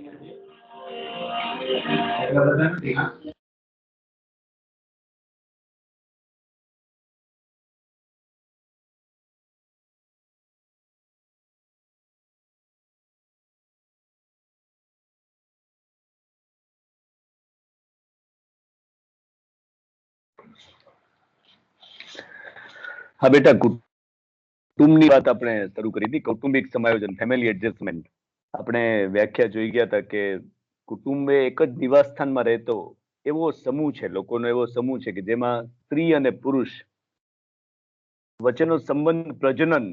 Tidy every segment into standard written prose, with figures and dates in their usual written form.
હા બેટા, કુટુંબની વાત આપણે શરૂ કરી હતી. કૌટુંબિક સમાયોજન, ફેમિલી એડજસ્ટમેન્ટ. આપણે વ્યાખ્યા જોઈ ગયા હતા કે કુટુંબ એ એક જ નિવાસસ્થાનમાં રહેતો એવો સમૂહ છે, લોકોનો એવો સમૂહ છે કે જેમાં સ્ત્રી અને પુરુષ વચ્ચેનો સંબંધ પ્રજનન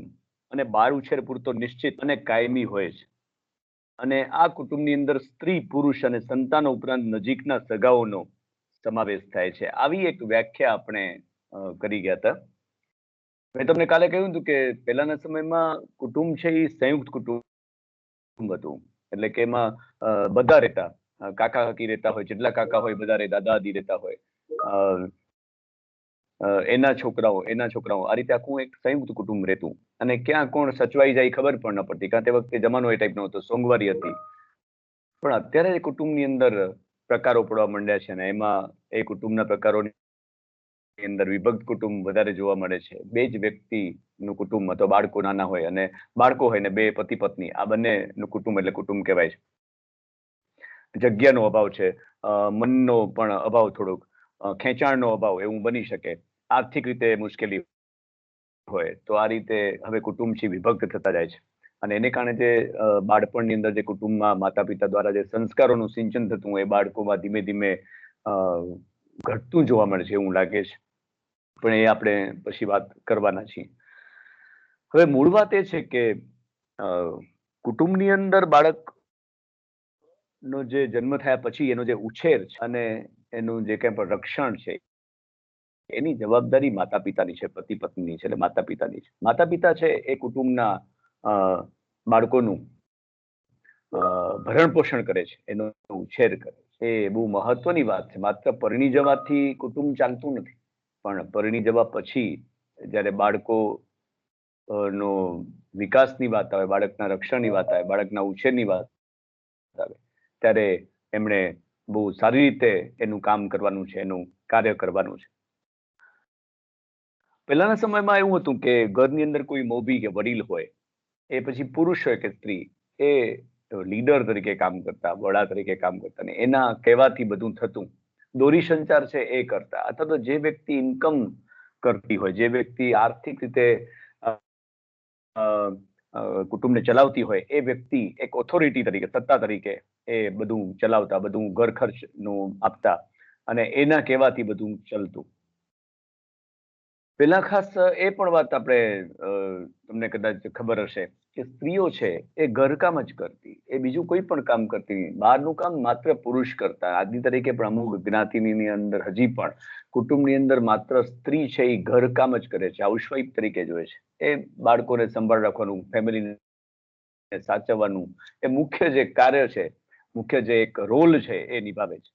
અને બાળ ઉછેર પૂરતો નિશ્ચિત અને કાયમી હોય છે. અને આ કુટુંબની અંદર સ્ત્રી, પુરુષ અને સંતાનો ઉપરાંત નજીકના સગાઓનો સમાવેશ થાય છે. આવી એક વ્યાખ્યા આપણે કરી ગયા હતા. મેં તમને કાલે કહ્યું હતું કે પહેલાના સમયમાં કુટુંબ છે એ સંયુક્ત કુટુંબ હતું. એટલે કે એમાં બધા રહેતા, કાકા કાકી રહેતા હોય, જેટલા કાકા હોય બધા રહેતા, દાદા દાદી રહેતા હોય, એના છોકરાઓ, આ રીતે આખું એક સંયુક્ત કુટુંબ રહેતું. અને ક્યાં કોણ સચવાઈ જાય ખબર પણ ન પડતી, કારણ તે વખતે જમાનો એ ટાઈપનો હતો, સોંગવારી હતી. પણ અત્યારે કુટુંબની અંદર પ્રકારો પડવા માંડ્યા છે, અને એમાં એ કુટુંબના પ્રકારોની અંદર વિભક્ત કુટુંબ વધારે જોવા મળે છે. બે જ વ્યક્તિનું કુટુંબ, અથવા બાળકો નાના હોય અને બાળકો હોય ને બે પતિ પત્ની, આ બંનેનું કુટુંબ એટલે કુટુંબ કહેવાય છે. જગ્યાનો અભાવ છે, મનનો પણ અભાવ, થોડોક ખેંચાણનો અભાવ એવું બની શકે, આર્થિક રીતે મુશ્કેલી હોય તો આ રીતે હવે કુટુંબ છે વિભક્ત થતા જાય છે. અને એને કારણે જે બાળપણની અંદર જે કુટુંબમાં માતા પિતા દ્વારા જે સંસ્કારોનું સિંચન થતું એ બાળકોમાં ધીમે ધીમે ઘટતું જોવા મળે છે એવું લાગે છે. પણ એ આપણે પછી વાત કરવાના છીએ. હવે મૂળ વાત એ છે કે કુટુંબની અંદર બાળકનો જે જન્મ થયા પછી એનો જે ઉછેર છે અને એનું જે કંઈ પણ રક્ષણ છે એની જવાબદારી માતા પિતાની છે, પતિ પત્નીની છે, એટલે માતા પિતાની છે. માતા પિતા છે એ કુટુંબના બાળકોનું ભરણ પોષણ કરે છે, એનો ઉછેર કરે છે. એ બહુ મહત્વની વાત છે. માત્ર પરણી જવાથી કુટુંબ ચાલતું નથી, પણ પરણી જવા પછી જ્યારે બાળકો નો વિકાસની વાત આવે, બાળકના રક્ષણની વાત આવે, બાળકના ઉછેરની વાત આવે, ત્યારે એમણે બહુ સારી રીતે એનું કામ કરવાનું છે, એનું કાર્ય કરવાનું છે. પહેલાના સમયમાં એવું હતું કે ઘરની અંદર કોઈ મોભી કે વડીલ હોય, એ પછી પુરુષ હોય કે સ્ત્રી, એ લીડર તરીકે કામ કરતા, વડા તરીકે કામ કરતા, ને એના કહેવાથી બધું થતું. દોરી સંચાર છે એ કરતા, અથવા તો જે વ્યક્તિ ઇન્કમ કરતી હોય, જે વ્યક્તિ આર્થિક રીતે કુટુંબને ચલાવતી હોય, એ વ્યક્તિ એક ઓથોરિટી તરીકે, સત્તા તરીકે એ બધું ચલાવતા, બધું ઘર ખર્ચનું આપતા, અને એના કહેવાથી બધું ચાલતું. પેલા ખાસ એ પણ વાત આપણે તમને કદાચ ખબર હશે કે સ્ત્રીઓ છે એ ઘરકામ જ કરતી, એ બીજું કોઈ પણ કામ કરતી નહીં. બહારનું કામ માત્ર પુરુષ કરતા. આજની તરીકે પણ અમુક જ્ઞાતિની અંદર હજી પણ કુટુંબની અંદર માત્ર સ્ત્રી છે એ ઘરકામ જ કરે છે, હાઉસવાઈફ તરીકે જોઈએ છે. એ બાળકોને સંભાળ રાખવાનું, ફેમિલીને સાચવવાનું, એ મુખ્ય જે કાર્ય છે, મુખ્ય જે એક રોલ છે એ નિભાવે છે.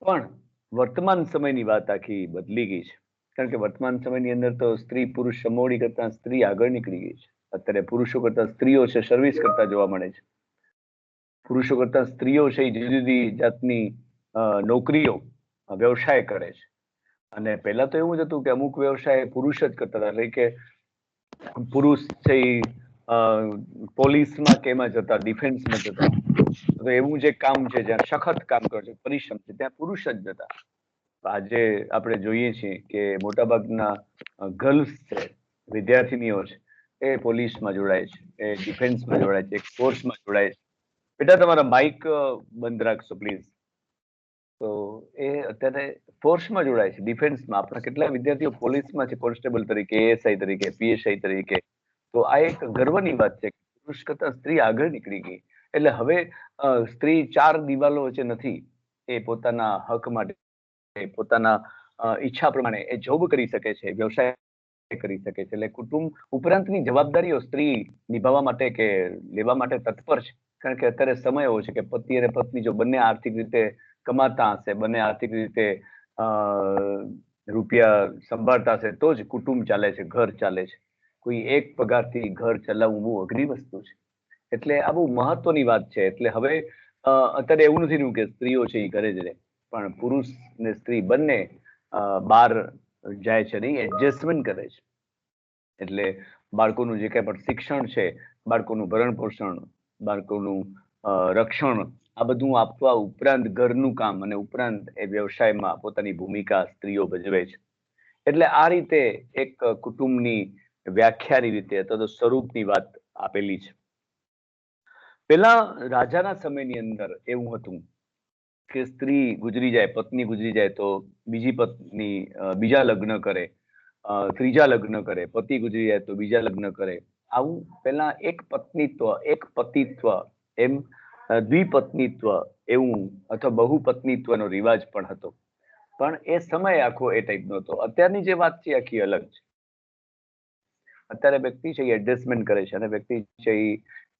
પણ વર્તમાન સમયની વાત આખી બદલી ગઈ છે. કારણ કે વર્તમાન સમયની અંદર તો સ્ત્રી પુરુષ સમોવડી કરતા સ્ત્રી આગળ નીકળી ગઈ છે. અત્યારે પુરુષો કરતા સ્ત્રીઓ છે સર્વિસ કરતા જોવા મળે છે. પુરુષો કરતા સ્ત્રીઓ છે જુદી જુદી જાતની નોકરીઓ, વ્યવસાય કરે છે. અને પહેલા તો એવું જ હતું કે અમુક વ્યવસાય પુરુષ જ કરતા હતા. એટલે કે પુરુષ છે પોલીસમાં કે એમાં જતા, ડિફેન્સમાં જતા. તો એવું જે કામ છે જ્યાં સખત કામ કરે છે, પરિશ્રમ છે, ત્યાં પુરુષ જ જતા. આજે આપણે જોઈએ છીએ કે મોટાભાગના ગર્લ્સ છે, વિદ્યાર્થીનીઓ છે, એ પોલીસમાં જોડાય છે, એ ડિફેન્સમાં જોડાય છે, ફોર્સમાં જોડાય છે. બેટા તમારા માઇક બંધ રાખશો પ્લીઝ. તો એ અત્યારે ફોર્સમાં જોડાય છે, ડિફેન્સમાં. આપણા કેટલા વિદ્યાર્થીઓ પોલીસમાં છે, કોન્સ્ટેબલ તરીકે, એએસઆઈ તરીકે, પીએસઆઈ તરીકે. તો આ એક ગર્વની વાત છે. પુરુષ કરતા સ્ત્રી આગળ નીકળી ગઈ. એટલે હવે સ્ત્રી ચાર દિવાલો વચ્ચે નથી. એ પોતાના હક માટે, પોતાના ઈચ્છા પ્રમાણે એ જોબ કરી શકે છે, વ્યવસાય કરી શકે છે. એટલે કુટુંબ ઉપરાંતની જવાબદારીઓ સ્ત્રી નિભાવવા માટે કે લેવા માટે તત્પર છે. કારણ કે અત્યારે સમય એવો છે કે પતિ અને પત્ની જો બંને આર્થિક રીતે કમાતા હશે, બંને આર્થિક રીતે રૂપિયા સંભાળતા હશે, તો જ કુટુંબ ચાલે છે, ઘર ચાલે છે. કોઈ એક પગારથી ઘર ચલાવવું બહુ અઘરી વસ્તુ છે. એટલે આ બહુ મહત્વની વાત છે. એટલે હવે અત્યારે એવું નથી રહ્યું કે સ્ત્રીઓ છે એ ઘરે જ રહે, પણ પુરુષ ને સ્ત્રી બંને બહાર જાય છે નહીં, એડજસ્ટમેન્ટ કરે છે. એટલે બાળકોનું જે કાંઈ પણ શિક્ષણ છે, બાળકોનું ભરણ પોષણ, બાળકોનું રક્ષણ, આ બધું આપવા ઉપરાંત ઘરનું કામ અને ઉપરાંત એ વ્યવસાયમાં પોતાની ભૂમિકા સ્ત્રીઓ ભજવે છે. એટલે આ રીતે એક કુટુંબની વ્યાખ્યાની રીતે અથવા તો સ્વરૂપની વાત આપેલી છે. પેલા રાજાના સમયની અંદર એવું હતું કે સ્ત્રી ગુજરી જાય, પત્ની ગુજરી જાય તો બીજી પત્ની બીજા લગ્ન કરે, ત્રીજા લગ્ન કરે, પતિ ગુજરી જાય તો બીજા લગ્ન કરે. આવું પેલા એક પત્નીત્વ, એક પતિત્વ, એમ દ્વિપત્નીત્વ એવું અથવા બહુપત્નીત્વનો રિવાજ પણ હતો. પણ એ સમય આખો એ ટાઈપનો હતો. અત્યારની જે વાત છે આખી અલગ છે. અત્યારે વ્યક્તિ છે એ એડજસ્ટમેન્ટ કરે છે અને વ્યક્તિ છે એ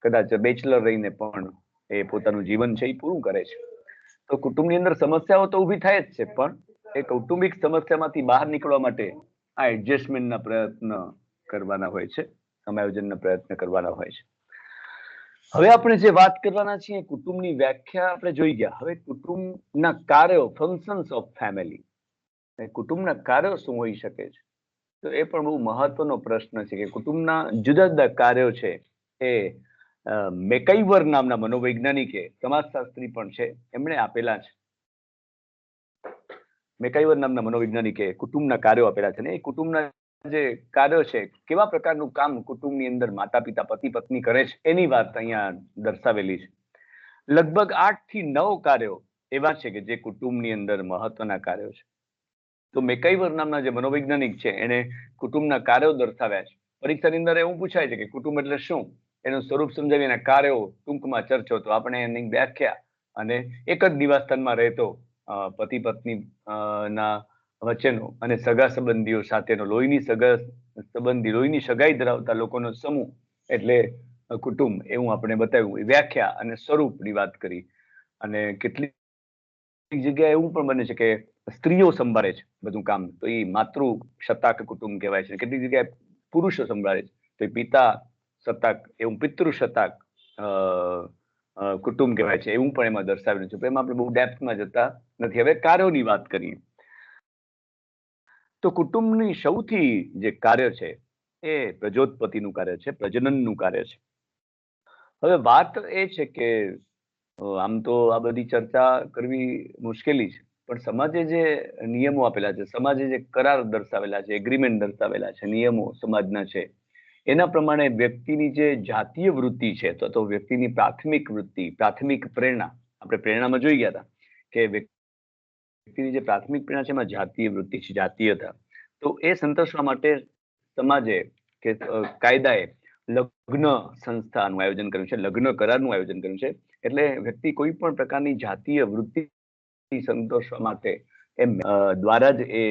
કદાચ બેચલર રહીને પણ એ પોતાનું જીવન છે એ પૂરું કરે છે. તો કુટુંબની અંદર સમસ્યાઓ તો ઊભી થાય જ છે, પણ એ કૌટુંબિક સમસ્યામાંથી બહાર નીકળવા માટે આ એડજસ્ટમેન્ટના પ્રયત્ન કરવાના હોય છે, સમાયોજનના પ્રયત્ન કરવાના હોય છે. હવે આપણે જે વાત કરવાના છીએ કુટુંબની વ્યાખ્યા આપણે જોઈ ગયા. હવે કુટુંબના કાર્યો, ફંક્શન્સ ઓફ ફેમિલી, કુટુંબના કાર્યો શું હોઈ શકે છે? તો એ પણ બહુ મહત્વનો પ્રશ્ન છે કે કુટુંબના જુદા જુદા કાર્યો છે એ મેકઇવર નામના મનોવૈજ્ઞાનિકે, સમાજશાસ્ત્રી પણ છે, એમણે આપેલા છે. મેકઇવર નામના મનોવૈજ્ઞાનિકે કુટુંબના કાર્યો આપેલા છે. ને એ કુટુંબના જે કાર્યો છે, કેવા પ્રકારનું કામ કુટુંબની અંદર માતા પિતા, પતિ પત્ની કરે છે, એની વાત અહીંયા દર્શાવેલી છે. લગભગ 8 થી 9 કાર્યો એવા છે કે જે કુટુંબની અંદર મહત્વના કાર્યો છે. તો મેકઇવર નામના જે મનોવૈજ્ઞાનિક છે એને કુટુંબના કાર્યો દર્શાવ્યા છે. પરીક્ષાની અંદર એવું પૂછાય છે કે કુટુંબ એટલે શું, એનું સ્વરૂપ સમજાવી એના કાર્યો ટૂંકમાં ચર્ચો, તો આપણે એની વ્યાખ્યા અને એક જ નિવાસસ્થાનમાં રહેતો પતિ પત્ની ના વચ્ચેનો અને સગા સંબંધીઓ સાથેનો લોહીની સગાઈ ધરાવતા લોકોનો સમૂહ એટલે કુટુંબ, એવું આપણે બતાવ્યું. વ્યાખ્યા અને સ્વરૂપની વાત કરી. અને કેટલીક જગ્યાએ એવું પણ બને છે કે સ્ત્રીઓ સંભાળે છે બધું કામ, તો એ માતૃ સત્તાક કુટુંબ કહેવાય છે. કેટલીક જગ્યાએ પુરુષો સંભાળે છે, તો એ પિતા સત્તાક, એવું પિતૃ સત્તાક કુટુંબ કહેવાય છે, એવું પણ એમાં દર્શાવેલું છે. એમાં આપણે બહુ ડેપ્થમાં જતા નથી. હવે કાર્યોની વાત કરીએ તો કુટુંબની સૌથી જે કાર્ય છે એ પ્રજોત્પત્તિનું કાર્ય છે, પ્રજનનનું કાર્ય છે. હવે વાત એ છે કે આમ તો આ બધી ચર્ચા કરવી મુશ્કેલી છે, પણ સમાજે જે નિયમો આપેલા છે, સમાજે જે કરાર દર્શાવેલા છે, એગ્રીમેન્ટ દર્શાવેલા છે, નિયમો સમાજના છે, એના પ્રમાણે વ્યક્તિની જે જાતીય વૃત્તિ છે, તો વ્યક્તિની પ્રાથમિક વૃત્તિ, પ્રાથમિક પ્રેરણા, આપણે પ્રેરણામાં જોઈ ગયા હતા કે વ્યક્તિની જે પ્રાથમિક પ્રેરણા છે એમાં જાતીય વૃત્તિ છે, જાતીયતા. તો એ સંતોષવા માટે સમાજે કે કાયદાએ લગ્ન સંસ્થાનું આયોજન કર્યું છે, લગ્ન કરારનું આયોજન કર્યું છે. એટલે વ્યક્તિ કોઈ પણ પ્રકારની જાતીય વૃત્તિ સંતોષવા માટે એમ દ્વારા જ એ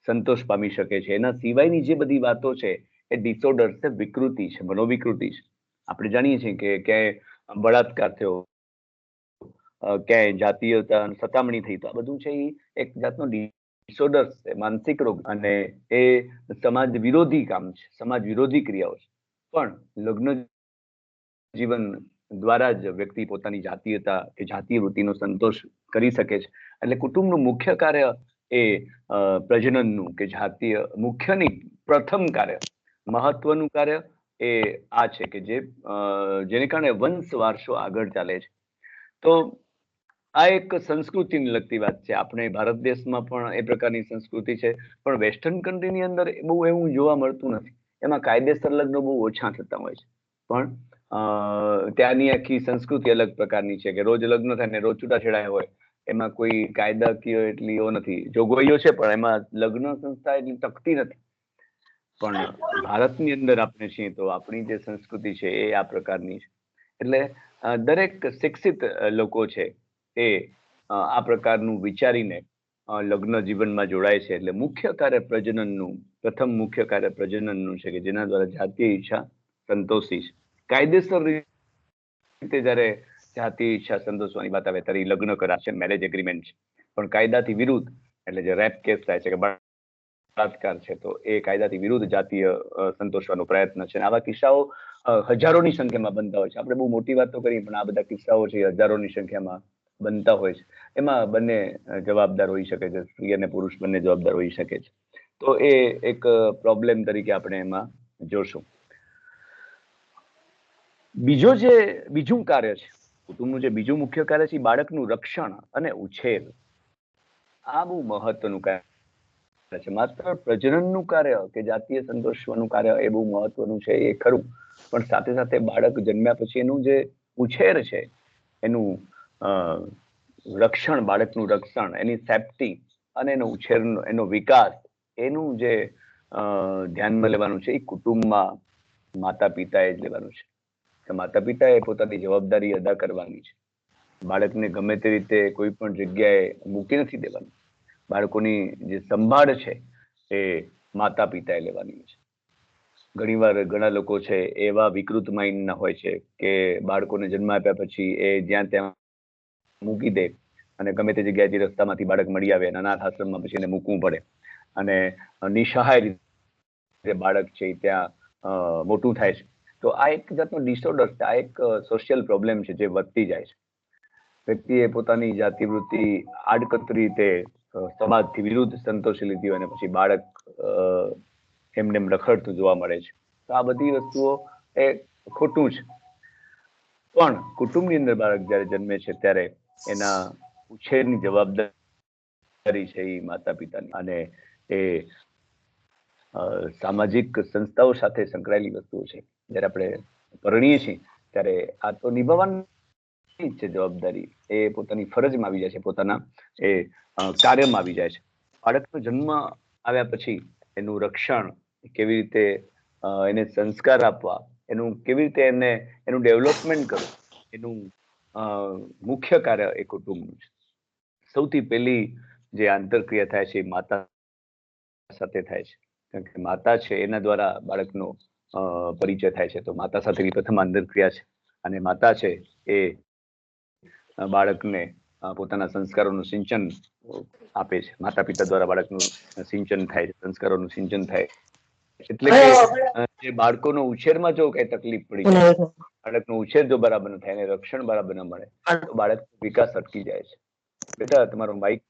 સંતોષ પામી શકે છે. એના સિવાયની જે બધી વાતો છે એ ડિસઓર્ડર છે, વિકૃતિ છે, મનોવિકૃતિ છે. આપણે જાણીએ છીએ કે ક્યાંય બળાત્કાર થયો, ક્યાંય જાતીયતા સતામણી થઈ, તો આ બધું છે એ એક જાતનો ડિસઓર્ડર છે, માનસિક રોગ, અને એ સમાજ વિરોધી કામ છે, સમાજ વિરોધી ક્રિયાઓ છે. પણ લગ્ન જીવન દ્વારા જ વ્યક્તિ પોતાની જાતીયતા કે જાતીય વૃત્તિનો સંતોષ કરી શકે છે. એટલે કુટુંબનું મુખ્ય કાર્ય એ પ્રજનનનું કે જાતીય, મુખ્યની પ્રથમ કાર્ય, મહત્વનું કાર્ય એ આ છે કે જેને કારણે વંશ વારસો આગળ ચાલે છે. તો આ એક સંસ્કૃતિને લગતી વાત છે. આપણે ભારત દેશમાં પણ એ પ્રકારની સંસ્કૃતિ છે, પણ વેસ્ટર્ન કન્ટ્રીની અંદર બહુ એવું જોવા મળતું નથી. એમાં કાયદેસર લગ્ન બહુ ઓછા થતા હોય છે. પણ ત્યાંની આખી સંસ્કૃતિ અલગ પ્રકારની છે કે રોજ લગ્ન થાય ને રોજ છૂટાછેડા હોય. એમાં કોઈ કાયદાકીય એટલી નથી, જોગવાઈઓ છે પણ એમાં લગ્ન સંસ્થા એટલી ટકતી નથી. પણ ભારતની અંદર આપણે છીએ તો આપણી જે સંસ્કૃતિ છે એ આ પ્રકારની છે. એટલે દરેક શિક્ષિત લોકો છે એ આ પ્રકારનું વિચારીને લગ્ન જીવનમાં જોડાય છે. એટલે મુખ્ય કાર્ય પ્રજનનનું, પ્રથમ મુખ્ય કાર્ય પ્રજનનનું છે કે જેના દ્વારા જાતીય ઈચ્છા સંતોષી છે. કાયદેસર રીતે જયારે જાતીય ઈચ્છા સંતોષવાની વાત આવે ત્યારે લગ્ન કરાર છે, મેરેજ એગ્રીમેન્ટ છે. પણ કાયદાથી વિરુદ્ધ, એટલે જે રેપ કેસ થાય છે કે બળાત્કાર છે તો એ કાયદાથી વિરુદ્ધ જાતીય સંતોષવાનો પ્રયત્ન છે. આવા કિસ્સાઓ હજારોની સંખ્યામાં બનતા હોય છે. આપણે બહુ મોટી વાત તો કરીએ, પણ આ બધા કિસ્સાઓ છે હજારોની સંખ્યામાં બનતા હોય છે. એમાં બંને જવાબદાર હોઈ શકે છે, સ્ત્રી અને પુરુષ બંને જવાબદાર હોઈ શકે છે. તો એ એક પ્રોબ્લેમ તરીકે આપણે એમાં જોશું. બીજું કાર્ય છે કુટુંબનું, જે બીજું મુખ્ય કાર્ય છે, બાળકનું રક્ષણ અને ઉછેર. આ બહુ મહત્વનું કાર્ય છે. માત્ર પ્રજનનનું કાર્ય કે જાતીય સંતોષવાનું કાર્ય એ બહુ મહત્વનું છે, એ ખરું, પણ સાથે સાથે બાળક જન્મ્યા પછી એનું જે ઉછેર છે, એનું રક્ષણ, બાળકનું રક્ષણ, એની સેફ્ટી અને એનો ઉછેર, એનો વિકાસ, એનું જે ધ્યાનમાં લેવાનું છે, એ કુટુંબમાં માતા પિતાએ જ લેવાનું છે. કે માતા પિતાએ પોતાની જવાબદારી અદા કરવાની છે. બાળકને ગમે તે રીતે કોઈ પણ જગ્યાએ મૂકી નથી દેવાનું. બાળકોની જે સંભાળ છે એ માતા પિતાએ લેવાની છે. ઘણીવાર ઘણા લોકો છે એવા વિકૃત માઇન્ડના હોય છે કે બાળકોને જન્મ આપ્યા પછી એ જ્યાં ત્યાં મૂકી દે, અને ગમે તે જગ્યાએથી રસ્તામાંથી બાળક મળી આવે, અનાથ આશ્રમમાં પછી એને મૂકવું પડે, અને નિસહાય રીતે બાળક છે ત્યાં મોટું થાય છે. તો આ એક જાતનો ડિસઓર્ડર છે, આ એક સોશિયલ પ્રોબ્લેમ છે જે વધતી જાય છે. વ્યક્તિએ પોતાની જાતિવૃત્તિ આડકતરી રીતે સમાજથી વિરુદ્ધ સંતોષી લીધી હોય અને પછી બાળક એમને રખડતું જોવા મળે છે. તો આ બધી વસ્તુઓ એ ખોટું છે. પણ કુટુંબની અંદર બાળક જયારે જન્મે છે ત્યારે એના ઉછેરની જવાબદારી છે એ માતા પિતાની, અને એ સામાજિક સંસ્થાઓ સાથે સંકળાયેલી વસ્તુઓ છે. જયારે આપણે પરણીએ છીએ ત્યારે આ તો નિભાવવાની જ છે જવાબદારી, એ પોતાની ફરજમાં આવી જાય છે, પોતાના એ કાર્યમાં આવી જાય છે. બાળકનો જન્મ આવ્યા પછી એનું રક્ષણ કેવી રીતે, એને સંસ્કાર આપવા, એનું કેવી રીતે એનું ડેવલપમેન્ટ કરવું, એનું મુખ્ય કાર્ય એ કુટુંબનું છે. સૌથી પહેલી જે આંતરક્રિયા થાય છે એ માતા સાથે થાય છે, કારણ કે માતા છે એના દ્વારા બાળકનો પરિચય થાય છે. તો માતા સાથેની પ્રથમ આંતરક્રિયા છે, અને માતા છે એ બાળકને પોતાના સંસ્કારોનું સિંચન આપે છે. માતા પિતા દ્વારા બાળકનું સિંચન થાય છે, સંસ્કારોનું સિંચન થાય. એટલે કે જે બાળકોનો ઉછેરમાં જો કઈ તકલીફ પડી જાય, બાળકનો ઉછેર જો બરાબર ન થાય, એને રક્ષણ બરાબર ન મળે, તો બાળકનો વિકાસ અટકી જાય છે. બેટા તમારો માઇક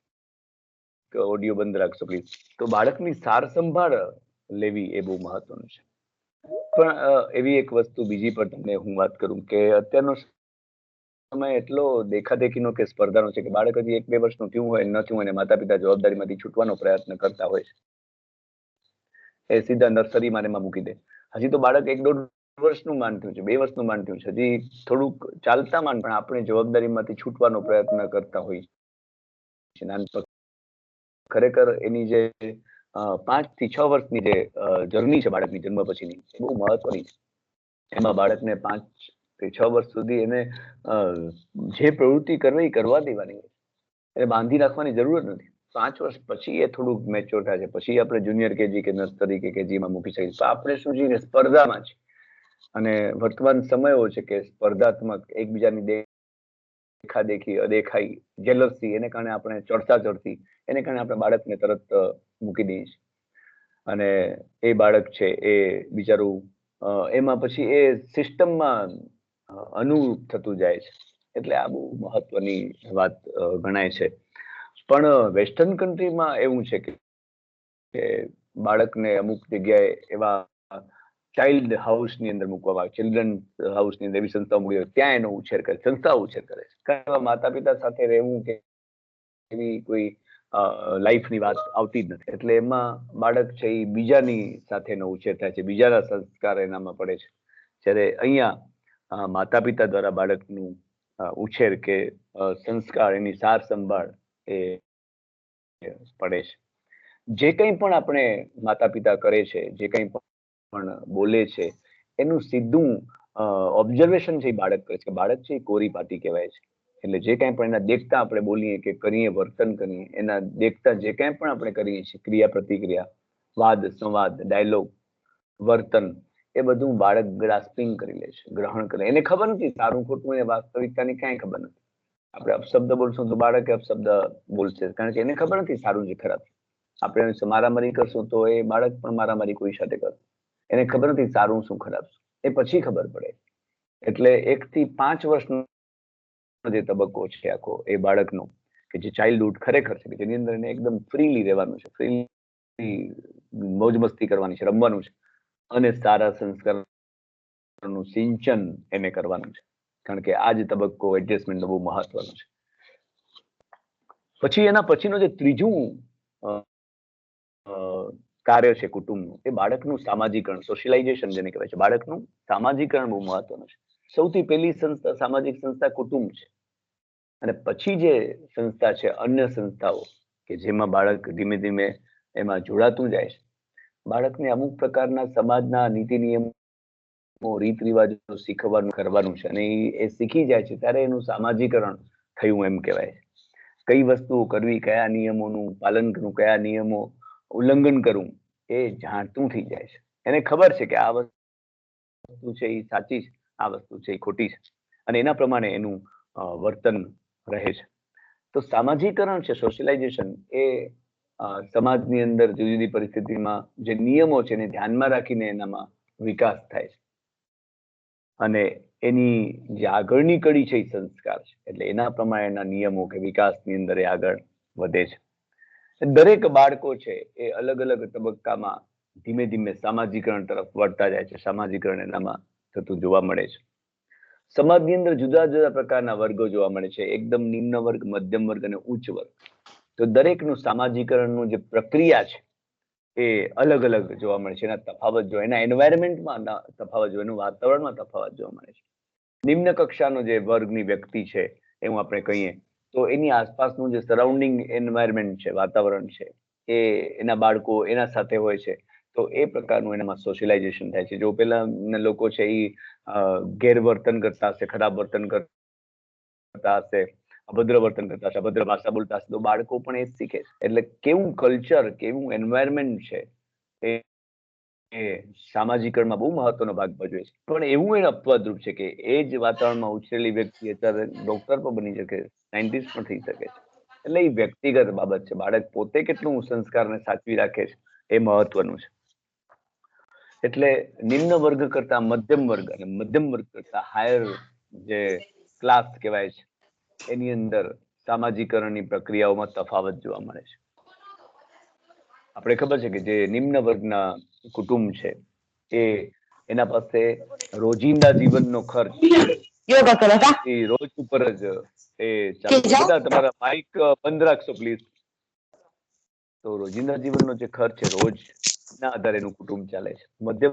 ઓડિયો બંધ રાખશો પ્લીઝ. તો બાળકની સાર સંભાળ લેવી એ બહુ મહત્વનું છે. પણ એવી એક વસ્તુ બીજી પર તમને હું વાત કરું કે અત્યારનો સમય એટલો દેખાદેખીનો કે સ્પર્ધાનો છે કે બાળક હજી 1-2 વર્ષનું થયું હોય, ન થયું હોય, અને માતા પિતા જવાબદારીમાંથી છૂટવાનો પ્રયત્ન કરતા હોય છે. એ સીધા નર્સરીમાં એમાં મૂકી દે. હજી તો બાળક 1-1.5 વર્ષનું માંડ થયું છે, 2 વર્ષનું માંડ થયું છે, હજી થોડુંક ચાલતા માંડ, પણ આપણે જવાબદારીમાંથી છૂટવાનો પ્રયત્ન કરતા હોઈએ છીએ. નાનપણ ખરેખર એની જે 5 થી 6 વર્ષની જે જર્ની છે બાળકની જન્મ પછીની, એ બહુ મહત્વની છે. એમાં બાળકને 5 થી 6 વર્ષ સુધી એને જે પ્રવૃત્તિ કરવી એ કરવા દેવાની, એને બાંધી રાખવાની જરૂર નથી. 5 વર્ષ પછી એ થોડુંક મેચ્યોર થાય છે, પછી આપણે જુનિયર કેજી કે નર્સરી કે કેજીમાં મૂકી શકીએ. તો આપણે શું છીએ સ્પર્ધામાં છે, અને વર્તમાન સમય એવો છે કે સ્પર્ધાત્મક, એકબીજાની દેખાદેખી, અદેખાઈ, જેલસી, એને કારણે આપણે ચડતા ચડતી, એને કારણે આપણે બાળકને તરત મૂકી દઈએ છીએ, અને એ બાળક છે એ બિચારું એમાં પછી એ સિસ્ટમમાં અનુરૂપ થતું જાય છે. એટલે આ બહુ મહત્વની વાત ગણાય છે. પણ વેસ્ટર્ન કન્ટ્રીમાં એવું છે કે બાળકને અમુક જગ્યાએ એવા ચાઇલ્ડ હાઉસની અંદર મૂકવામાં આવે, ચિલ્ડ્રન હાઉસની અંદર એવી સંસ્થાઓ મૂકી ત્યાં એનો ઉછેર કરે, સંસ્થાઓ ઉછેર કરે છે. માતા પિતા સાથે રહેવું કે એવી કોઈ લાઈફની વાત આવતી જ નથી. એટલે એમાં બાળક છે એ બીજાની સાથેનો ઉછેર થાય છે, બીજાના સંસ્કાર એનામાં પડે છે. જ્યારે અહીંયા માતા પિતા દ્વારા બાળકનું ઉછેર કે સંસ્કાર, એની સાર સંભાળ એ પડે છે. જે કંઈ પણ આપણે માતા પિતા કરે છે, જે કંઈ પણ બોલે છે, એનું સીધું ઓબ્ઝર્વેશન છે એ બાળક કરે છે. બાળક છે એ કોરી પાટી કહેવાય છે. એટલે જે કાંઈ પણ એના દેખતા આપણે બોલીએ કે કરીએ, વર્તન કરીએ, એના દેખતા જે કાંઈ પણ આપણે કરીએ છીએ, ક્રિયા પ્રતિક્રિયા, વાદ સંવાદ, ડાયલોગ, વર્તન, એ બધું બાળક ગ્રાસ્પિંગ કરી લે છે, ગ્રહણ કરે. એને ખબર નથી સારું ખોટું, એને વાસ્તવિકતાની કાંઈ ખબર નથી. આપણે અપશબ્દ બોલશું તો બાળકે અપશબ્દ બોલશે, કારણ કે એને ખબર નથી સારું છે ખરાબ. આપણે મારામારી કરશું તો એ બાળક પણ મારામારી કોઈ સાથે કરશે. એને ખબર નથી સારું શું ખરાબ શું, એ પછી ખબર પડે. એટલે 1 થી 5 વર્ષનો જે તબક્કો છે આખો એ બાળકનો, કે જે ચાઇલ્ડહુડ ખરેખર છે, કે જેની અંદર એને એકદમ ફ્રીલી રહેવાનું છે, ફ્રીલી મોજ મસ્તી કરવાની છે, રમવાનું છે, અને સારા સંસ્કારનું સિંચન એને કરવાનું છે. કારણ કે આ જ તબક્કો એડજસ્ટમેન્ટનો બહુ મહત્વનો છે. પછી એના પછીનો જે ત્રીજું કાર્ય છે કુટુંબનું, એ બાળકનું સામાજિકરણ, સોશિયલાઇઝેશન જેને કહેવાય છે. બાળકનું સામાજિકરણ બહુ મહત્વનું છે. સૌથી પહેલી સંસ્થા, સામાજિક સંસ્થા કુટુંબ છે. અને પછી જે સંસ્થા છે અન્ય સંસ્થાઓ, કે જેમાં બાળક ધીમે ધીમે એમાં જોડાતું જાય છે. બાળકને અમુક પ્રકારના સમાજના નીતિ નિયમો, રીત રિવાજો શીખવાનું કરવાનું છે, અને એ શીખી જાય છે ત્યારે એનું સામાજિકરણ થયું એમ કહેવાય છે. કઈ વસ્તુઓ કરવી, કયા નિયમોનું પાલન કરવું, કયા નિયમો ઉલ્લંઘન કરવું, એ જાણતું થઈ જાય છે. એને ખબર છે કે આ વસ્તુ છે એ સાચી છે, આ વસ્તુ છે એ ખોટી છે, અને એના પ્રમાણે એનું વર્તન રહે છે. તો સામાજિકરણ છે, સોશિયલાઇઝેશન, એ સમાજની અંદર જુદી જુદી પરિસ્થિતિમાં જે નિયમો છે એને ધ્યાનમાં રાખીને એનામાં વિકાસ થાય છે. અને એની જે આગળની કડી છે એ સંસ્કાર છે, એટલે એના પ્રમાણેના નિયમો કે વિકાસની અંદર એ આગળ વધે છે. દરેક બાળકો છે એ અલગ અલગ તબક્કામાં ધીમે ધીમે સામાજિકરણ તરફ વળતા જાય છે. સામાજિકરણ એનામાં થતું જોવા મળે છે. સમાજની અંદર જુદા જુદા પ્રકારના વર્ગો જોવા મળે છે, એકદમ નિમ્ન વર્ગ, મધ્યમ વર્ગ અને ઉચ્ચ વર્ગ. તો દરેકનું સામાજિકરણનું જે પ્રક્રિયા છે એ અલગ અલગ જોવા મળે છે. એના તફાવત જોવા, એના એન્વાયરમેન્ટમાં તફાવત જોવા, એનું વાતાવરણમાં તફાવત જોવા મળે છે. નિમ્ન કક્ષાનો જે વર્ગની વ્યક્તિ છે એવું આપણે કહીએ, તો એની આસપાસનું જે સરાઉન્ડિંગ એન્વાયરમેન્ટ છે, વાતાવરણ છે, એ એના બાળકો એના સાથે હોય છે, તો એ પ્રકારનું એનામાં સોશિયલાઇઝેશન થાય છે. જો પેલા લોકો છે એ ગેરવર્તન કરતા હશે, ખરાબ વર્તન કરતા હશે, અભદ્ર વર્તન કરતા હશે, અભદ્ર ભાષા બોલતા હશે, તો બાળકો પણ એ જ શીખે છે. એટલે કેવું કલ્ચર, કેવું એન્વાયરમેન્ટ છે એ સામાજિકરણમાં બહુ મહત્વનો ભાગ ભજવે છે. પણ એવું એ અપવાદરૂપ છે કે એ જ વાતાવરણમાં ઉછરેલી વ્યક્તિ અત્યારે ડોક્ટર પણ બની શકે, સાયન્ટિસ્ટ પણ થઈ શકે છે. એટલે એ વ્યક્તિગત બાબત છે. બાળક પોતે કેટલું સંસ્કારને સાચવી રાખે છે એ મહત્વનું છે. એટલે નિમ્ન વર્ગ કરતા મધ્યમ વર્ગ, અને મધ્યમ વર્ગ કરતા હાયર જે ક્લાસ કહેવાય છે, એની અંદર સામાજિકરણની પ્રક્રિયાઓમાં તફાવત જોવા મળે છે. આપણે ખબર છે કે જે નિમ્ન વર્ગના કુટુંબ છે એ એના પાસે રોજિંદા જીવનનો ખર્ચ એ રોજ ઉપર જ એ ચાલુ કરે. બધા તમારા માઇક બંધ રાખશો પ્લીઝ. તો રોજિંદા જીવનનો જે ખર્ચ છે, રોજ ના આધારે એનું કુટુંબ ચાલે છે. મધ્યમ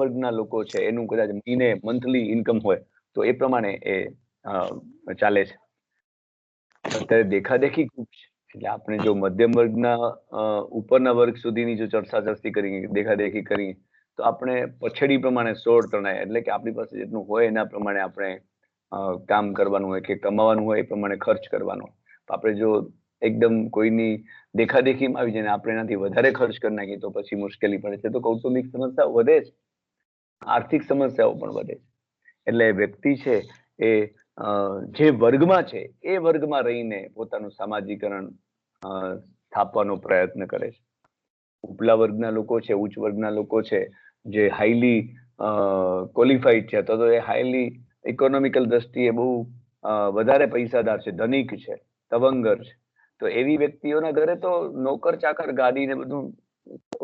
વર્ગના લોકો છે એનું કદાચ મહિને મંથલી ઇન્કમ હોય તો એ પ્રમાણે એ ચાલે છે. અત્યારે દેખાદેખી ખૂબ છે. એટલે આપણે જો મધ્યમ વર્ગના ઉપરના વર્ગ સુધીની જો ચર્ચા કરીએ, દેખાદેખી કરીએ, તો આપણે પછડી પ્રમાણે સોળ તણાય. એટલે કે આપણી પાસે જેટલું હોય એના પ્રમાણે આપણે કામ કરવાનું હોય, કે કમાવાનું હોય એ પ્રમાણે ખર્ચ કરવાનો. આપણે જો એકદમ કોઈની દેખાદેખીમાં આવી જાય ને આપણે એનાથી વધારે ખર્ચ કરી નાખીએ તો પછી મુશ્કેલી પડે છે. તો કૌટુંબિક સમસ્યાઓ વધે છે, આર્થિક સમસ્યાઓ પણ વધે છે. એટલે વ્યક્તિ છે એ જે વર્ગમાં છે એ વર્ગમાં રહીને પોતાનું સામાજિકરણ સ્થાપવાનો પ્રયત્ન કરે છે. ઉપલા વર્ગના લોકો છે, ઉચ્ચ વર્ગના લોકો છે, જે હાઈલી ક્વોલિફાઈડ છે, અથવા તો એ હાઈલી ઇકોનોમિકલ દ્રષ્ટિએ બહુ વધારે પૈસાદાર છે, ધનિક છે, તવંગર છે, તો એવી વ્યક્તિઓના ઘરે તો નોકર ચાકર ગાડી ને બધું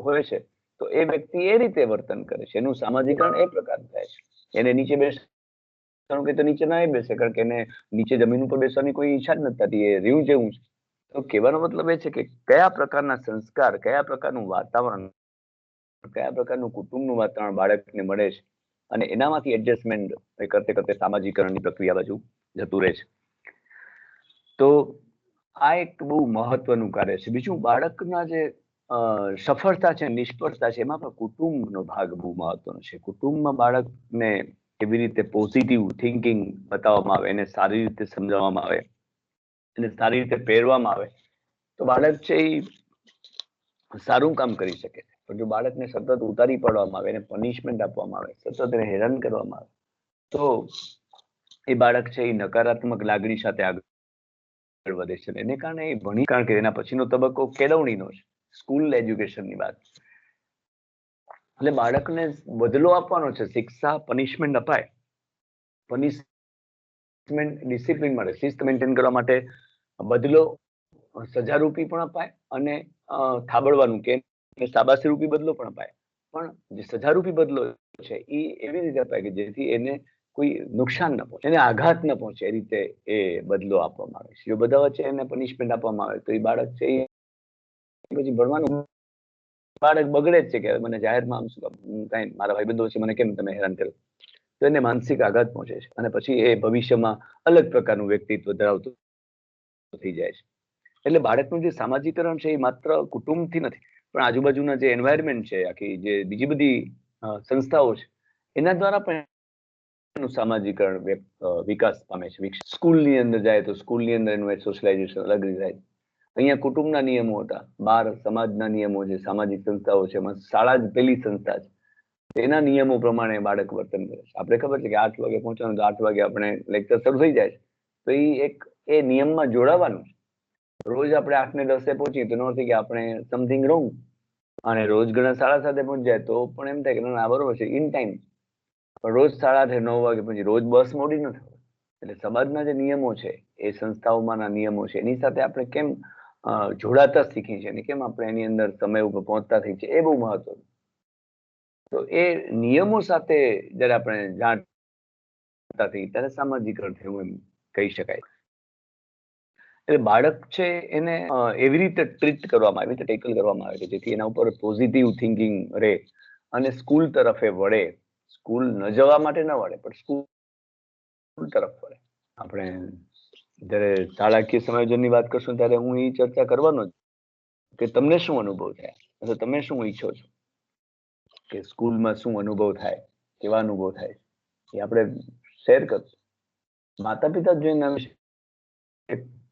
હોય છે. તો એ વ્યક્તિ એ રીતે વર્તન કરે છે, એનું સામાજિકરણ એ પ્રકાર થાય છે. એને નીચે બેસવાનું કે તો નીચે ના બેસે, કારણ કે એને નીચે જમીન ઉપર બેસવાની કોઈ ઈચ્છા જ નથી થતી, એ રહ્યું જેવું છે. તો કહેવાનો મતલબ એ છે કે કયા પ્રકારના સંસ્કાર, કયા પ્રકારનું વાતાવરણ, કયા પ્રકારનું કુટુંબનું વાતાવરણ બાળકને મળે છે, અને એનામાંથી એડજસ્ટમેન્ટ કરતે કરતે સામાજિકરણની પ્રક્રિયા બાજુ જતું રહે છે. તો આ એક બહુ મહત્વનું કાર્ય છે. બીજું, બાળકના જે સફળતા છે, નિષ્ફળતા છે, એમાં પણ કુટુંબનો ભાગ બહુ મહત્વનો છે. કુટુંબમાં બાળકને એવી રીતે પોઝિટિવ થિંકિંગ બતાવવામાં આવે, એને સારી રીતે સમજાવવામાં આવે, એને સારી રીતે પહેરવામાં આવે, તો બાળક છે એ સારું કામ કરી શકે છે. પણ જો બાળકને સતત ઉતારી પાડવામાં આવે, એને પનિશમેન્ટ આપવામાં આવે, સતત એને હેરાન કરવામાં આવે, તો એ બાળક છે એ નકારાત્મક લાગણી સાથે આગળ વધે છે. એને કારણે એ ભણી, કારણ કે એના પછીનો તબક્કો કેળવણીનો છે, સ્કૂલ એજ્યુકેશનની વાત. એટલે બાળકને બદલો આપવાનો છે. શિક્ષા, પનિશમેન્ટ અપાય, પનિશમેન્ટ ડિસિપ્લિન માટે, શિસ્ત મેન્ટેન કરવા માટે બદલો સજારૂપી પણ અપાય, અને થાબડવાનું કે શાબાશી રૂપી બદલો પણ અપાય. પણ જે સજારૂપી બદલો છે એ એવી રીતે અપાય કે જેથી એને કોઈ નુકસાન ન પહોંચે, એને આઘાત ન પહોંચે, એ રીતે એ બદલો આપવામાં આવે છે. જો બધા વચ્ચે એને પનિશમેન્ટ આપવામાં આવે તો એ બાળક છે એ પછી ભણવાનું, બાળક બગડે જ છે કે મને જાહેરમાં આમ શું કાંઈ મારા ભાઈબંધો છે મને કેમ તમે હેરાન કરો, તો એને માનસિક આઘાત પહોંચે છે, અને પછી એ ભવિષ્યમાં અલગ પ્રકારનું વ્યક્તિત્વ ધરાવતું થઈ જાય છે. એટલે બાળકનું જે સામાજિકરણ છે એ માત્ર કુટુંબથી નથી, પણ આજુબાજુના જે એન્વાયરમેન્ટ છે, આખી જે બીજી બધી સંસ્થાઓ છે, એના દ્વારા પણ એનું સામાજિકરણ વિકાસ પામે છે. સ્કૂલની અંદર જાય તો સ્કૂલની અંદર એનું સોશિયલાઇઝેશન અલગ રીતે થાય. અહીંયા કુટુંબના નિયમો હતા, બહાર સમાજના નિયમો છે, સામાજિક સંસ્થાઓ છે, શાળા જ પેલી સંસ્થા છે, એના નિયમો પ્રમાણે બાળક વર્તન કરે છે. આપણે ખબર છે કે 8 વાગે પહોંચવાનું, તો 8 વાગે આપણે લેક્ચર શરૂ થઈ જાય છે, તો એ નિયમમાં જોડાવાનું છે. રોજ આપણે 8 ને 10 પહોંચીએ તો નો થાય કે આપણે સમથિંગ રોંગ, અને રોજ ઘણા 7:30 પહોંચી જાય તો પણ એમ થાય કે ના બરોબર છે, ઇન ટાઈમ. પણ રોજ 8:30 9 વાગે પછી રોજ બસ મોડી ન થાય. એટલે સમાજના જે નિયમો છે, એ સંસ્થાઓમાંના નિયમો છે, એની સાથે આપણે કેમ જોડાતા શીખી છે, અને કેમ આપણે એની અંદર સમય ઉપર પહોંચતા થઈ છે, એ બહુ મહત્વનું. તો એ નિયમો સાથે જયારે આપણે જાણતા થઈ ત્યારે સામાજિકરણ થયું એમ કહી શકાય. એટલે બાળક છે એને એવી રીતે ટ્રીટ કરવામાં આવે, ટેકલ કરવામાં આવે કે જેથી એના ઉપર પોઝિટિવ થિંકિંગ રહે અને સ્કૂલ તરફે વળે. સ્કૂલ ન જવા માટે ન વળે, પણ સ્કૂલ તરફ વળે. આપણે જયારે શાળાકીય સમાયોજનની વાત કરશું ત્યારે હું એ ચર્ચા કરવાનો જ કે તમને શું અનુભવ થાય, અથવા તમે શું ઈચ્છો છો કે સ્કૂલમાં શું અનુભવ થાય, કેવા અનુભવ થાય, એ આપણે શેર કરશું. માતા પિતા જોઈને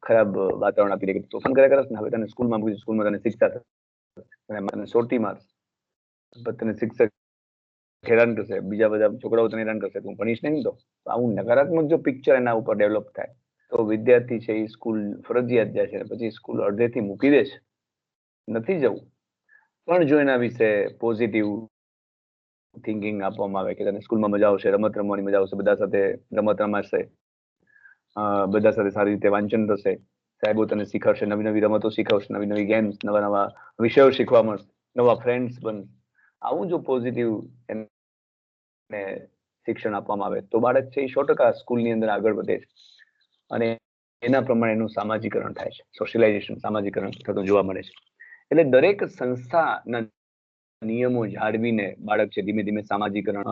ખરાબ વાતાવરણ આપી દે કે તોફાન કર્યા કરસ ને, હવે તને સ્કૂલમાં મૂકી, સ્કૂલમાં તને શિક્ષા થશે, સોટી મારશે, તને શિક્ષક હેરાન કરશે, બીજા બધા છોકરાઓ તને હેરાન કરશે, તું ભણીશ નહીં. તો આવું નકારાત્મક જો પિક્ચર એના ઉપર ડેવલપ થાય તો વિદ્યાર્થી છે એ સ્કૂલ ફરજિયાત જાય છે, પછી સ્કૂલ અડધેથી મૂકી દે છે, નથી જવું. પણ જો એના વિશે પોઝિટિવ થિંકિંગ આપવામાં આવે કે તને સ્કૂલમાં મજા આવશે, રમત રમવાની મજા આવશે, બધા સાથે રમત રમાશે, બધા સાથે સારી રીતે વાંચન થશે, સાહેબો તને શીખવશે, નવી નવી રમતો શીખવશે, નવી નવી ગેમ્સ, નવા નવા વિષયો શીખવા મળશે, નવા ફ્રેન્ડ્સ બનશે. આવું જો પોઝિટિવ શિક્ષણ આપવામાં આવે તો બાળક છે એ 100% સ્કૂલની અંદર આગળ વધે છે, અને એના પ્રમાણે એનું સામાજિકરણ થાય છે, સોશિયલાઇઝેશન, સામાજિકરણ થતું જોવા મળે છે. એટલે દરેક સંસ્થાના નિયમો જાળવીને બાળક છે ધીમે ધીમે સામાજિકરણ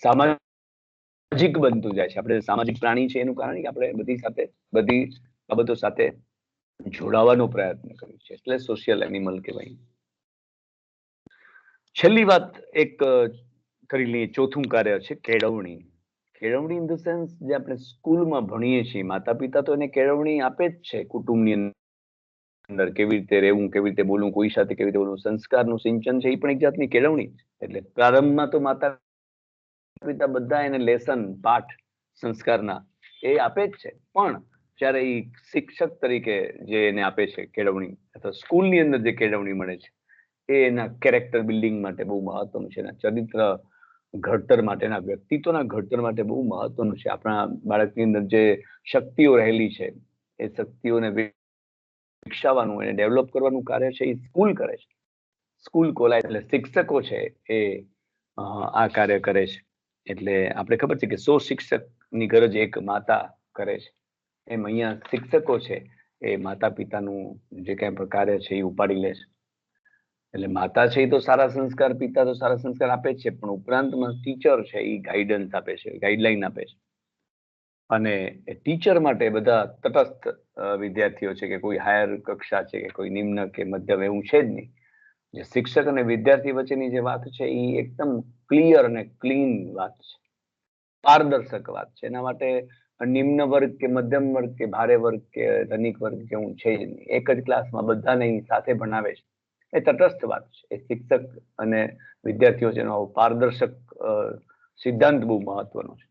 સામાજિક બનતું જાય છે. આપણે સામાજિક પ્રાણી છે એનું કારણ કે આપણે બધી બાબતો સાથે જોડાવાનો પ્રયત્ન કર્યો છે, એટલે સોશિયલ એનિમલ કહેવાય. છેલ્લી વાત એક કરી લઈએ, ચોથું કાર્ય છે કેળવણી. કેળવણી ઇન ધ સેન્સ જે આપણે સ્કૂલમાં ભણીએ છીએ, માતા પિતા તો એને કેળવણી આપે જ છે, કુટુંબની અંદર કેવી રીતે રહેવું, કેવી રીતે બોલવું, કોઈ સાથે કેવી રીતે બોલવું, સંસ્કારનું સિંચન છે, એ પણ એક જાતની કેળવણી. એટલે પ્રારંભમાં તો માતા પિતા બધા એને લેસન, પાઠ સંસ્કારના એ આપે જ છે, પણ જ્યારે એ શિક્ષક તરીકે જે એને આપે છે કેળવણી, અથવા સ્કૂલની અંદર જે કેળવણી મળે છે, એ એના કેરેક્ટર બિલ્ડિંગ માટે બહુ મહત્વનું છે, એના ચરિત્ર ઘડતર માટે, એના વ્યક્તિત્વના ઘડતર માટે બહુ મહત્વનું છે. આપણા બાળકની અંદર જે શક્તિઓ રહેલી છે, એ શક્તિઓને વિકસાવવાનું, એને ડેવલપ કરવાનું કાર્ય છે એ સ્કૂલ કરે છે. સ્કૂલ કોલેજ એટલે શિક્ષકો છે એ આ કાર્ય કરે છે. એટલે આપણે ખબર છે કે 100 શિક્ષકની ગરજ એક માતા કરે છે, એમ અહીંયા શિક્ષકો છે એ માતા પિતાનું જે કઈ પણ કાર્ય છે એ ઉપાડી લે છે. એટલે માતા છે એ તો સારા સંસ્કાર, પિતા તો સારા સંસ્કાર આપે જ છે, પણ ઉપરાંતમાં ટીચર છે એ ગાઈડન્સ આપે છે, ગાઈડલાઈન આપે છે. અને ટીચર માટે બધા તટસ્થ વિદ્યાર્થીઓ છે, કે કોઈ હાયર કક્ષા છે કે કોઈ નિમ્ન કે મધ્યમ એવું છે જ નહીં. જે શિક્ષક અને વિદ્યાર્થી વચ્ચેની જે વાત છે એ એકદમ ક્લિયર અને ક્લીન વાત છે, પારદર્શક વાત છે. એના માટે નિમ્ન વર્ગ કે મધ્યમ વર્ગ કે ભારે વર્ગ કે ધનિક વર્ગ કે એવું છે જ નહીં. એક જ ક્લાસમાં બધાને સાથે ભણાવે છે, એ તટસ્થ વાત છે. એ શિક્ષક અને વિદ્યાર્થીઓ છે એનો પારદર્શક સિદ્ધાંત બહુ મહત્વનો છે.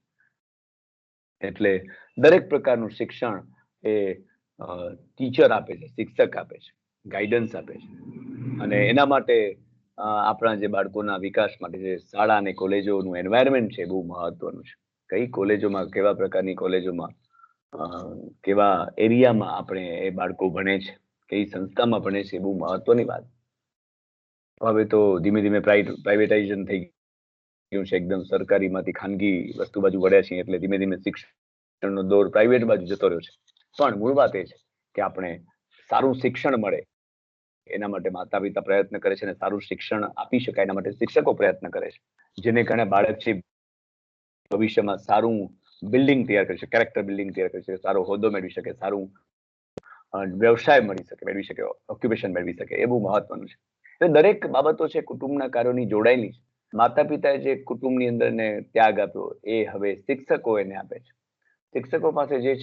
એટલે દરેક પ્રકારનું શિક્ષણ એ ટીચર આપે છે, શિક્ષક આપે છે, ગાઈડન્સ આપે છે. અને એના માટે આપણા જે બાળકોના વિકાસ માટે જે શાળા અને કોલેજોનું એન્વાયરમેન્ટ છે બહુ મહત્વનું છે. કઈ કોલેજોમાં, કેવા પ્રકારની કોલેજોમાં, કેવા એરિયામાં આપણે એ બાળકો ભણે છે, કઈ સંસ્થામાં ભણે છે, એ બહુ મહત્વની વાત. હવે તો ધીમે ધીમે પ્રાઇવેટાઇઝેશન થઈ ગયું છે, એકદમ સરકારીમાંથી ખાનગી વસ્તુ બાજુ વળ્યા છીએ, એટલે ધીમે ધીમે શિક્ષણનો દોર પ્રાઇવેટ બાજુ જતો રહ્યો છે. પણ મૂળ વાત એ છે કે આપણે સારું શિક્ષણ મળે એના માટે માતા પિતા પ્રયત્ન કરે છે, અને સારું શિક્ષણ આપી શકાય એના માટે શિક્ષકો પ્રયત્ન કરે છે, જેને કારણે બાળક છે ભવિષ્યમાં સારું બિલ્ડિંગ તૈયાર કરી શકે, કેરેક્ટર બિલ્ડિંગ તૈયાર કરી શકે, સારો હોદ્દો મેળવી શકે, સારું વ્યવસાય મેળવી શકે, ઓક્યુપેશન મેળવી શકે, એ બહુ મહત્વનું છે. તો દરેક બાબતો છે કુટુંબના કાર્યોની જોડાયેલી છે. માતા પિતાએ જે કુટુંબની અંદર ને ત્યાગ આપ્યો એ હવે શિક્ષકો એને આપે છે. શિક્ષકો પાસે જે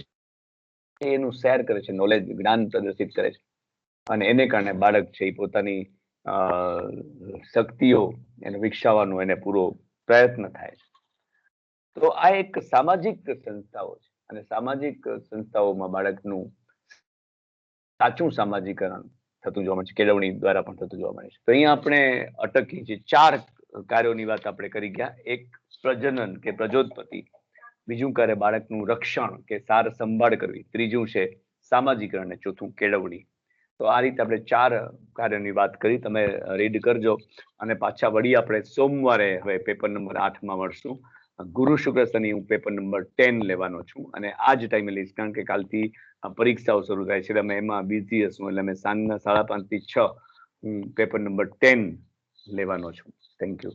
છે એનું શેર કરે છે, નોલેજ, જ્ઞાન પ્રદર્શિત કરે છે, અને એને કારણે બાળક છે એ પોતાની શક્તિઓ એને વિકસાવવાનો એને પૂરો પ્રયત્ન થાય છે. તો આ એક સામાજિક સંસ્થાઓ છે, અને સામાજિક સંસ્થાઓમાં બાળકનું સાચું સામાજિકરણ થતું જોવા મળે છે, કેળવણી દ્વારા પણ થતું જોવા મળે છે. તો અહીંયા આપણે અટકીએ છીએ. 4 કાર્યોની વાત આપણે કરી ગયા. એક પ્રજનન કે પ્રજોત્પત્તિ, બીજું કાર્ય બાળકનું રક્ષણ કે સાર સંભાળ કરવી, ત્રીજું છે સામાજિકરણ, અને ચોથું કેળવણી. તો આ રીતે આપણે 4 કાર્યોની વાત કરી. તમે રીડ કરજો, અને પાછા વળી આપણે સોમવારે હવે પેપર નંબર 8માં મળશું. ગુરુ શુક્ર શનિ હું પેપર નંબર 10 લેવાનો છું, અને આ જ ટાઈમે લઈશ, કારણ કે કાલથી પરીક્ષાઓ શરૂ થાય છે, અમે એમાં બિઝી હશું, એટલે અમે સાંજના 5:30 થી 6 હું પેપર નંબર 10 લેવાનો છું. Thank you.